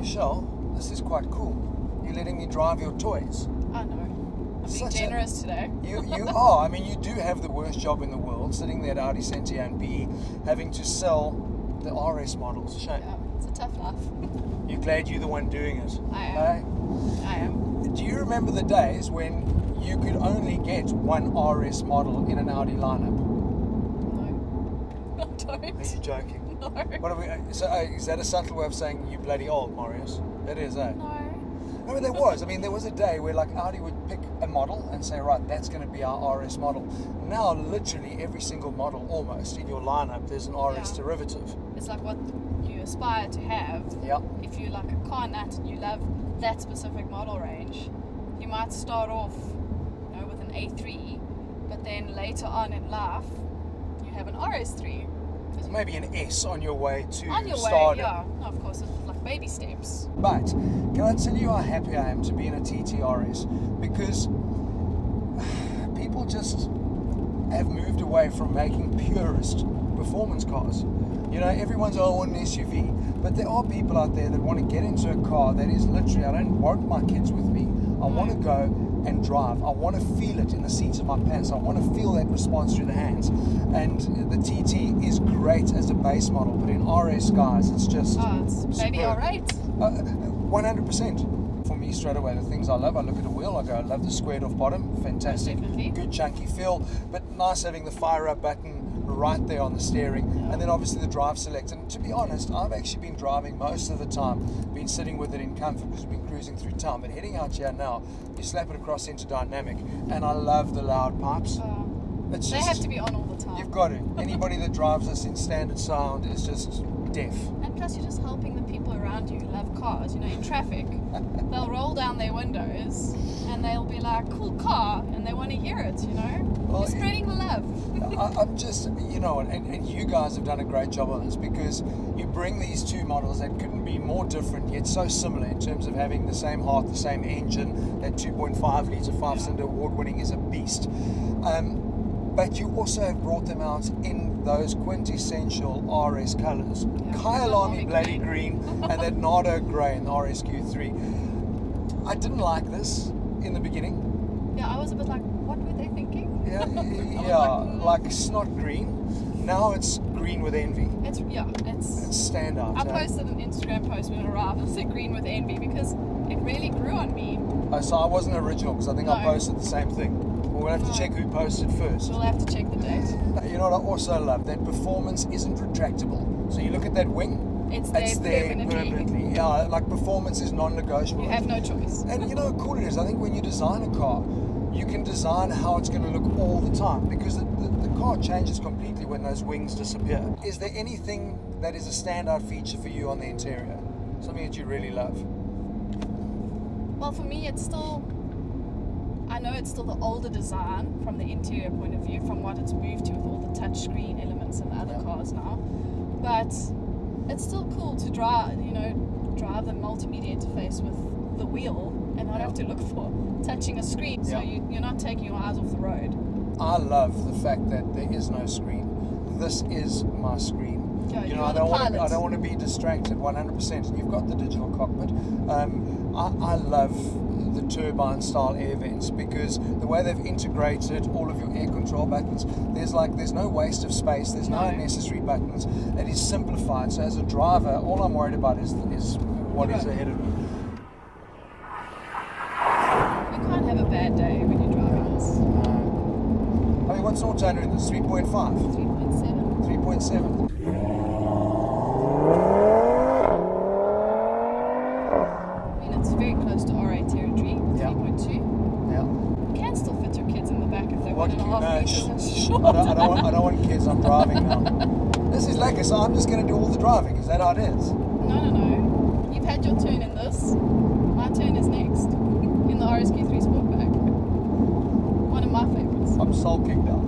Michelle, this is quite cool. You're letting me drive your toys. I know. I'm being generous today. You are. I mean, you do have the worst job in the world, sitting there at Audi Centre Port, having to sell the RS models. Shame. Yeah, it's a tough life. You're glad you're the one doing it. I am. Eh? I am. Do you remember the days when you could only get one RS model in an Audi lineup? No. I don't. Are you joking? No. What are we? So is that a subtle way of saying you bloody old, Marius? It is, eh? No. No, but there was. I mean, there was a day where like Audi would pick a model and say, right, that's going to be our RS model. Now, literally every single model almost in your lineup, there's an RS derivative. It's like what you aspire to have. Yeah. If you're like a car nut and you love that specific model range, you might start off, with an A3, but then later on in life, you have an RS3. Maybe an S on your way to on your stardom. way, yeah. No, of course, it's like baby steps. But can I tell you how happy I am to be in a TTRS? Because people just have moved away from making purist performance cars. Everyone's, I want an SUV. But there are people out there that want to get into a car that is literally, I don't want my kids with me. I want to go and drive. I want to feel it in the seats of my pants. I want to feel that response through the hands. And the TT is great as a base model, but in RS, guys, it's just... it's maybe all right. 100%. For me, straight away, the things I love, I look at a wheel, I go, I love the squared off bottom, fantastic, good chunky feel, but nice having the fire up button right there on the steering, and then obviously the drive select. And to be honest, I've actually been driving most of the time, been sitting with it in comfort because we've been cruising through town, but heading out here now, you slap it across into dynamic, and I love the loud pipes. They have to be on all the time. You've got to. Anybody that drives this in standard sound is just deaf. And plus you're just helping the people around you who love cars, in traffic. They'll roll down their windows and they'll be like, cool car, and they want to hear it, Well, You're spreading the love. I'm just, and you guys have done a great job on this, because you bring these two models that couldn't be more different yet so similar in terms of having the same heart, the same engine. That 2.5 litre 5-cylinder award-winning is a beast. But you also have brought them out in those quintessential RS colours. Kyalami bloody green and that Nardo grey in the RSQ3. I didn't like this in the beginning. Yeah, I was a bit like, what were they thinking? like snot green. Now it's green with envy. It's standout. I posted an Instagram post when it arrived and said green with envy because it really grew on me. Oh, so I wasn't original because I think I posted the same thing. We'll have to check who posted first. We'll have to check the date. You know what I also love? That performance isn't retractable. So you look at that wing, it's there permanently. Yeah, like performance is non-negotiable. You have no choice. And you know how cool it is? I think when you design a car, you can design how it's going to look all the time, because the car changes completely when those wings disappear. Is there anything that is a standout feature for you on the interior? Something that you really love? Well, for me, I know it's still the older design from the interior point of view, from what it's moved to with all the touchscreen elements in the other cars now. But it's still cool to drive the multimedia interface with the wheel and not have to look for touching a screen, so you're not taking your eyes off the road. I love the fact that there is no screen. This is my screen. Yeah, I don't want to be distracted 100%. And you've got the digital cockpit. I love the turbine style air vents, because the way they've integrated all of your air control buttons, there's no waste of space, there's no unnecessary buttons. It is simplified. So as a driver, all I'm worried about is what is ahead of me. You can't have a bad day when you're driving this. I mean, what's auto in this? 3.5? 3.7. 3.7. It's very close to RA territory, 3.2. Yeah. You can still fit your kids in the back if they What 1.5 meters. I don't want kids, I'm driving now. This is Lekker, so I'm just going to do all the driving. Is that how it is? No. You've had your turn in this. My turn is next. In the RSQ3 Sportback. One of my favorites. I'm sulking now.